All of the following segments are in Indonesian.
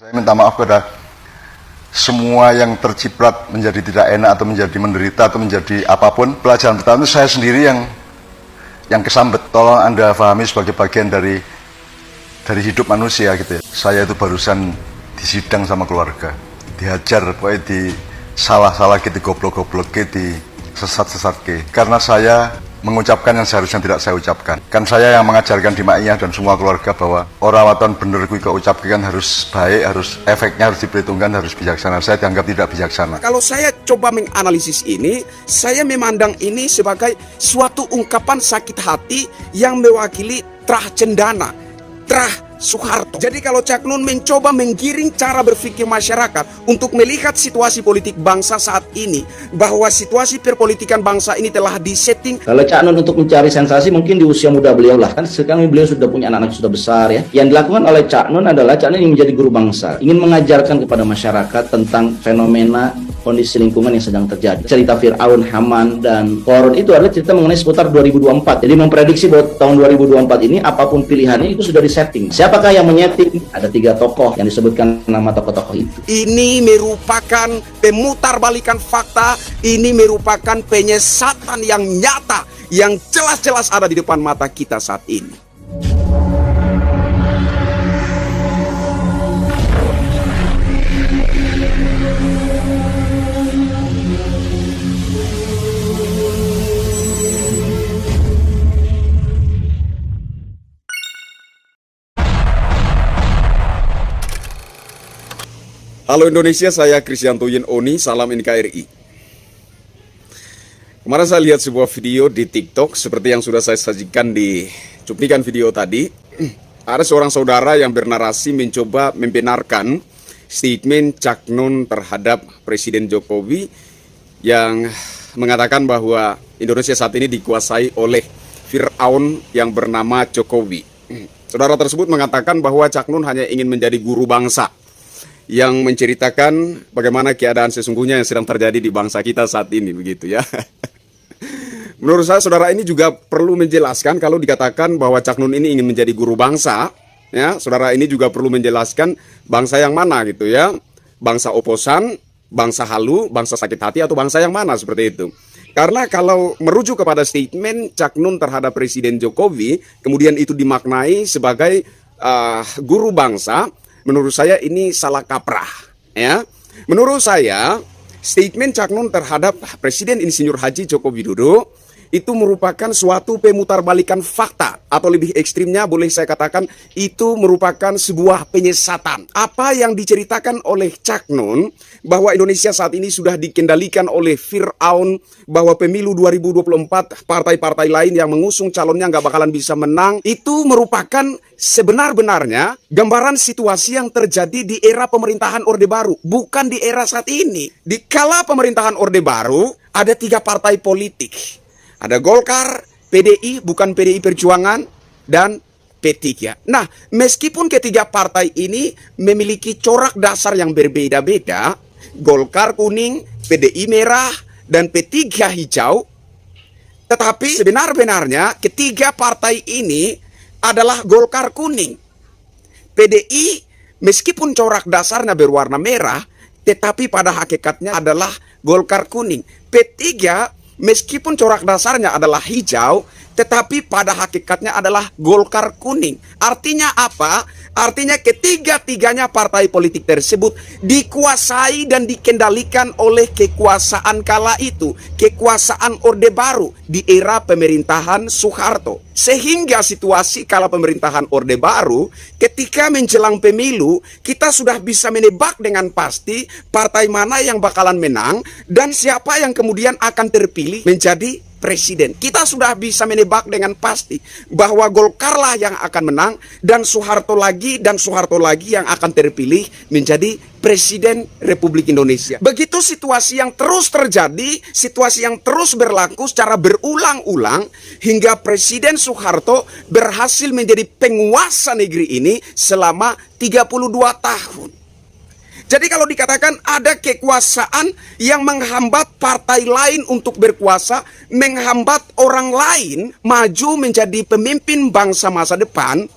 Saya minta maaf kepada semua yang terciprat menjadi tidak enak atau menjadi menderita atau menjadi apapun. Pelajaran pertama itu saya sendiri yang kesambet. Tolong Anda pahami sebagai bagian dari hidup manusia gitu ya. Saya itu barusan disidang sama keluarga, dihajar, pokoknya disalah-salah gitu, goblok-goblok gitu, sesat-sesat gitu. Karena saya mengucapkan yang seharusnya tidak saya ucapkan. Kan saya yang mengajarkan di Ma'iyah dan semua keluarga bahwa orang waton bener kui kau ucapkan harus baik, harus efeknya harus diperhitungkan, harus bijaksana. Saya dianggap tidak bijaksana. Kalau saya coba menganalisis ini, saya memandang ini sebagai suatu ungkapan sakit hati yang mewakili Trah Cendana, Trah Soeharto. Jadi kalau Cak Nun mencoba menggiring cara berpikir masyarakat untuk melihat situasi politik bangsa saat ini, bahwa situasi perpolitikan bangsa ini telah disetting. Kalau Cak Nun untuk mencari sensasi mungkin di usia muda beliau lah, kan sekarang beliau sudah punya anak-anak sudah besar ya. Yang dilakukan oleh Cak Nun adalah Cak Nun ingin menjadi guru bangsa, ingin mengajarkan kepada masyarakat tentang fenomena kondisi lingkungan yang sedang terjadi. Cerita Fir'aun, Haman, dan Korun itu adalah cerita mengenai seputar 2024. Jadi memprediksi bahwa tahun 2024 ini apapun pilihannya itu sudah disetting. Siapakah yang menyeting? Ada 3 tokoh yang disebutkan nama tokoh-tokoh itu. Ini merupakan pemutarbalikan fakta, ini merupakan penyesatan yang nyata, yang jelas-jelas ada di depan mata kita saat ini. Halo Indonesia, saya Kristianto Yen Oni, salam NKRI. Kemarin saya lihat sebuah video di TikTok, seperti yang sudah saya sajikan di cuplikan video tadi. Ada seorang saudara yang bernarasi mencoba membenarkan statement Cak Nun terhadap Presiden Jokowi yang mengatakan bahwa Indonesia saat ini dikuasai oleh Fir'aun yang bernama Jokowi. Saudara tersebut mengatakan bahwa Cak Nun hanya ingin menjadi guru bangsa yang menceritakan bagaimana keadaan sesungguhnya yang sedang terjadi di bangsa kita saat ini, begitu ya. Menurut saya, saudara ini juga perlu menjelaskan kalau dikatakan bahwa Cak Nun ini ingin menjadi guru bangsa, ya, saudara ini juga perlu menjelaskan bangsa yang mana gitu ya. Bangsa oposan, bangsa halu, bangsa sakit hati, atau bangsa yang mana seperti itu. Karena kalau merujuk kepada statement Cak Nun terhadap Presiden Jokowi, kemudian itu dimaknai sebagai guru bangsa, menurut saya ini salah kaprah, ya. Menurut saya, statement Cak Nun terhadap Presiden Insinyur Haji Joko Widodo itu merupakan suatu pemutarbalikan fakta, atau lebih ekstrimnya boleh saya katakan itu merupakan sebuah penyesatan. Apa yang diceritakan oleh Cak Nun bahwa Indonesia saat ini sudah dikendalikan oleh Fir'aun, bahwa pemilu 2024 partai-partai lain yang mengusung calonnya nggak bakalan bisa menang, itu merupakan sebenar-benarnya gambaran situasi yang terjadi di era pemerintahan Orde Baru, bukan di era saat ini. Di kala pemerintahan Orde Baru ada 3 partai politik. Ada Golkar, PDI, bukan PDI Perjuangan, dan P3. Nah, meskipun ketiga partai ini memiliki corak dasar yang berbeda-beda, Golkar kuning, PDI merah, dan P3 hijau, tetapi sebenar-benarnya ketiga partai ini adalah Golkar kuning. PDI meskipun corak dasarnya berwarna merah, tetapi pada hakikatnya adalah Golkar kuning. P3 meskipun corak dasarnya adalah hijau, tetapi pada hakikatnya adalah Golkar kuning. Artinya apa? Artinya ketiga-tiganya partai politik tersebut dikuasai dan dikendalikan oleh kekuasaan kala itu, kekuasaan Orde Baru di era pemerintahan Soeharto. Sehingga situasi kala pemerintahan Orde Baru, ketika menjelang pemilu, kita sudah bisa menebak dengan pasti partai mana yang bakalan menang dan siapa yang kemudian akan terpilih menjadi presiden. Kita sudah bisa menebak dengan pasti bahwa Golkar lah yang akan menang dan Soeharto lagi yang akan terpilih menjadi Presiden Republik Indonesia. Begitu situasi yang terus terjadi, situasi yang terus berlaku secara berulang-ulang hingga Presiden Soeharto berhasil menjadi penguasa negeri ini selama 32 tahun. Jadi kalau dikatakan ada kekuasaan yang menghambat partai lain untuk berkuasa, menghambat orang lain maju menjadi pemimpin bangsa masa depan,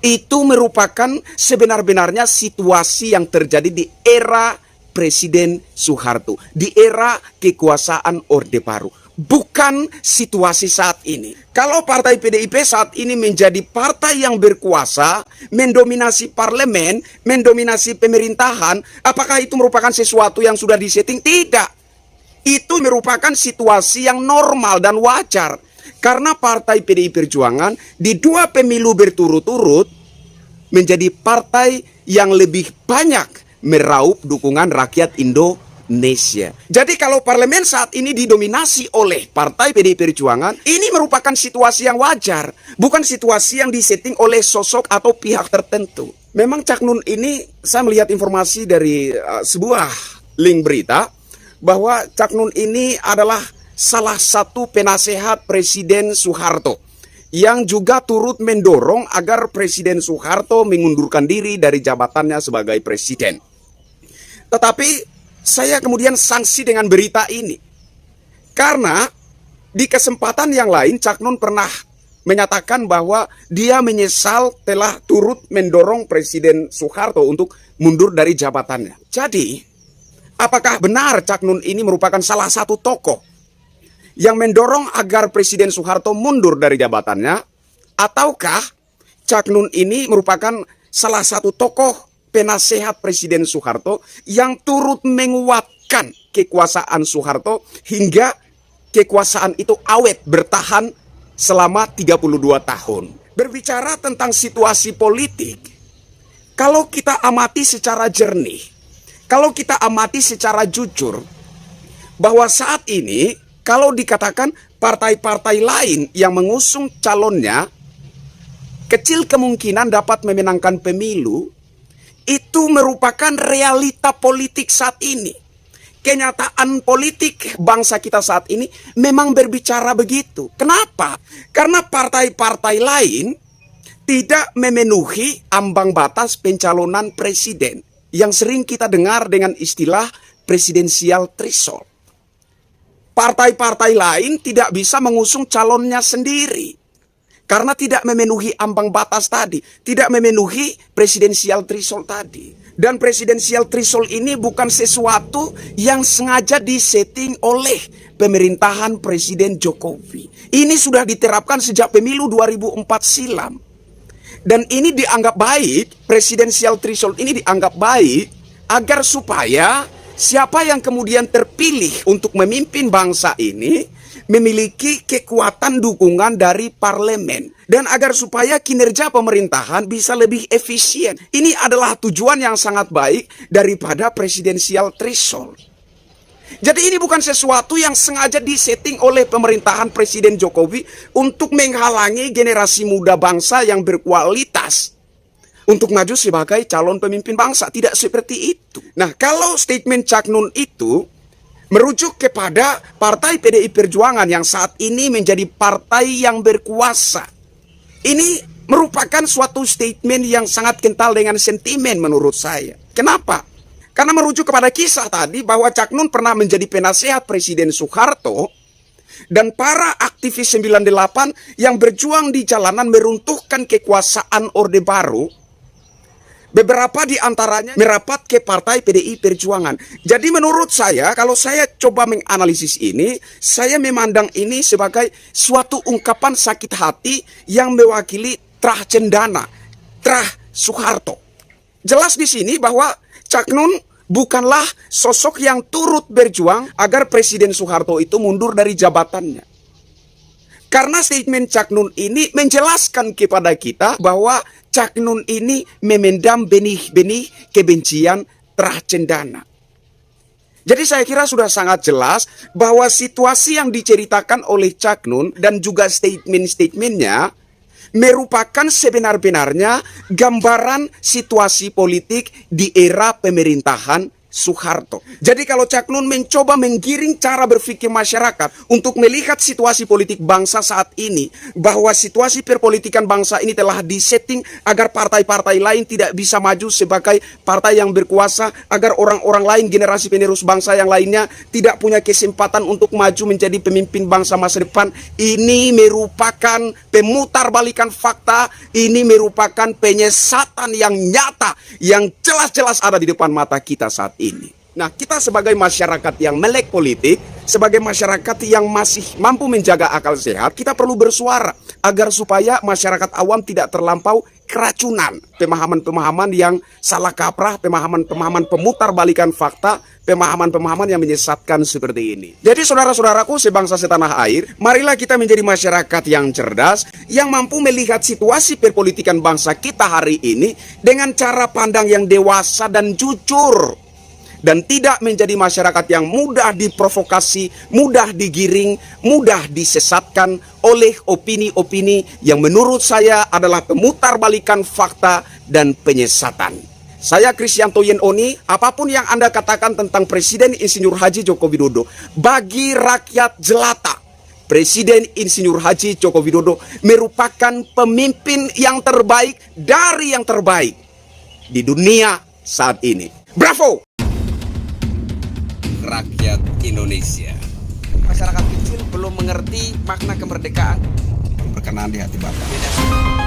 itu merupakan sebenar-benarnya situasi yang terjadi di era Presiden Soeharto, di era kekuasaan Orde Baru, bukan situasi saat ini. Kalau partai PDIP saat ini menjadi partai yang berkuasa, mendominasi parlemen, mendominasi pemerintahan, apakah itu merupakan sesuatu yang sudah disetting? Tidak. Itu merupakan situasi yang normal dan wajar. Karena partai PDI Perjuangan di 2 pemilu berturut-turut menjadi partai yang lebih banyak meraup dukungan rakyat Indonesia. Jadi kalau parlemen saat ini didominasi oleh partai PDI Perjuangan, ini merupakan situasi yang wajar, bukan situasi yang disetting oleh sosok atau pihak tertentu. Memang Cak Nun ini, saya melihat informasi dari sebuah link berita bahwa Cak Nun ini adalah salah satu penasehat Presiden Soeharto yang juga turut mendorong agar Presiden Soeharto mengundurkan diri dari jabatannya sebagai presiden. Tetapi saya kemudian sanksi dengan berita ini karena di kesempatan yang lain Cak Nun pernah menyatakan bahwa dia menyesal telah turut mendorong Presiden Soeharto untuk mundur dari jabatannya. Jadi, apakah benar Cak Nun ini merupakan salah satu tokoh yang mendorong agar Presiden Soeharto mundur dari jabatannya, ataukah Cak Nun ini merupakan salah satu tokoh penasehat Presiden Soeharto yang turut menguatkan kekuasaan Soeharto hingga kekuasaan itu awet bertahan selama 32 tahun. Berbicara tentang situasi politik, kalau kita amati secara jernih, kalau kita amati secara jujur, bahwa saat ini kalau dikatakan partai-partai lain yang mengusung calonnya kecil kemungkinan dapat memenangkan pemilu, itu merupakan realita politik saat ini. Kenyataan politik bangsa kita saat ini memang berbicara begitu. Kenapa? Karena partai-partai lain tidak memenuhi ambang batas pencalonan presiden yang sering kita dengar dengan istilah presidensial threshold. Partai-partai lain tidak bisa mengusung calonnya sendiri karena tidak memenuhi ambang batas tadi, tidak memenuhi presidensial threshold tadi. Dan presidensial threshold ini bukan sesuatu yang sengaja disetting oleh pemerintahan Presiden Jokowi. Ini sudah diterapkan sejak pemilu 2004 silam. Dan ini dianggap baik, presidensial threshold ini dianggap baik agar supaya siapa yang kemudian terpilih untuk memimpin bangsa ini memiliki kekuatan dukungan dari parlemen. Dan agar supaya kinerja pemerintahan bisa lebih efisien. Ini adalah tujuan yang sangat baik daripada presidensial threshold. Jadi ini bukan sesuatu yang sengaja disetting oleh pemerintahan Presiden Jokowi untuk menghalangi generasi muda bangsa yang berkualitas untuk maju sebagai calon pemimpin bangsa. Tidak seperti itu. Nah, kalau statement Cak Nun itu merujuk kepada partai PDI Perjuangan yang saat ini menjadi partai yang berkuasa, ini merupakan suatu statement yang sangat kental dengan sentimen menurut saya. Kenapa? Karena merujuk kepada kisah tadi bahwa Cak Nun pernah menjadi penasehat Presiden Soeharto dan para aktivis 98 yang berjuang di jalanan meruntuhkan kekuasaan Orde Baru. Beberapa di antaranya merapat ke partai PDI Perjuangan. Jadi menurut saya, kalau saya coba menganalisis ini, saya memandang ini sebagai suatu ungkapan sakit hati yang mewakili Trah Cendana, Trah Soeharto. Jelas di sini bahwa Cak Nun bukanlah sosok yang turut berjuang agar Presiden Soeharto itu mundur dari jabatannya. Karena statement Cak Nun ini menjelaskan kepada kita bahwa Cak Nun ini memendam benih-benih kebencian Trah Cendana. Jadi saya kira sudah sangat jelas bahwa situasi yang diceritakan oleh Cak Nun dan juga statement-statementnya merupakan sebenar-benarnya gambaran situasi politik di era pemerintahan Soeharto. Jadi kalau Cak Nun mencoba menggiring cara berpikir masyarakat untuk melihat situasi politik bangsa saat ini, bahwa situasi perpolitikan bangsa ini telah disetting agar partai-partai lain tidak bisa maju sebagai partai yang berkuasa, agar orang-orang lain, generasi penerus bangsa yang lainnya tidak punya kesempatan untuk maju menjadi pemimpin bangsa masa depan. Ini merupakan pemutarbalikan fakta, ini merupakan penyesatan yang nyata, yang jelas-jelas ada di depan mata kita saat ini. Nah, kita sebagai masyarakat yang melek politik, sebagai masyarakat yang masih mampu menjaga akal sehat, kita perlu bersuara agar supaya masyarakat awam tidak terlampau keracunan pemahaman-pemahaman yang salah kaprah, pemahaman-pemahaman pemutarbalikan fakta, pemahaman-pemahaman yang menyesatkan seperti ini. Jadi saudara-saudaraku sebangsa setanah air, marilah kita menjadi masyarakat yang cerdas, yang mampu melihat situasi perpolitikan bangsa kita hari ini dengan cara pandang yang dewasa dan jujur. Dan tidak menjadi masyarakat yang mudah diprovokasi, mudah digiring, mudah disesatkan oleh opini-opini yang menurut saya adalah pemutarbalikan fakta dan penyesatan. Saya Kristianto Yenoni, apapun yang Anda katakan tentang Presiden Insinyur Haji Joko Widodo, bagi rakyat jelata, Presiden Insinyur Haji Joko Widodo merupakan pemimpin yang terbaik dari yang terbaik di dunia saat ini. Bravo! Rakyat Indonesia, masyarakat kecil belum mengerti makna kemerdekaan, berkenaan di hati Bapak.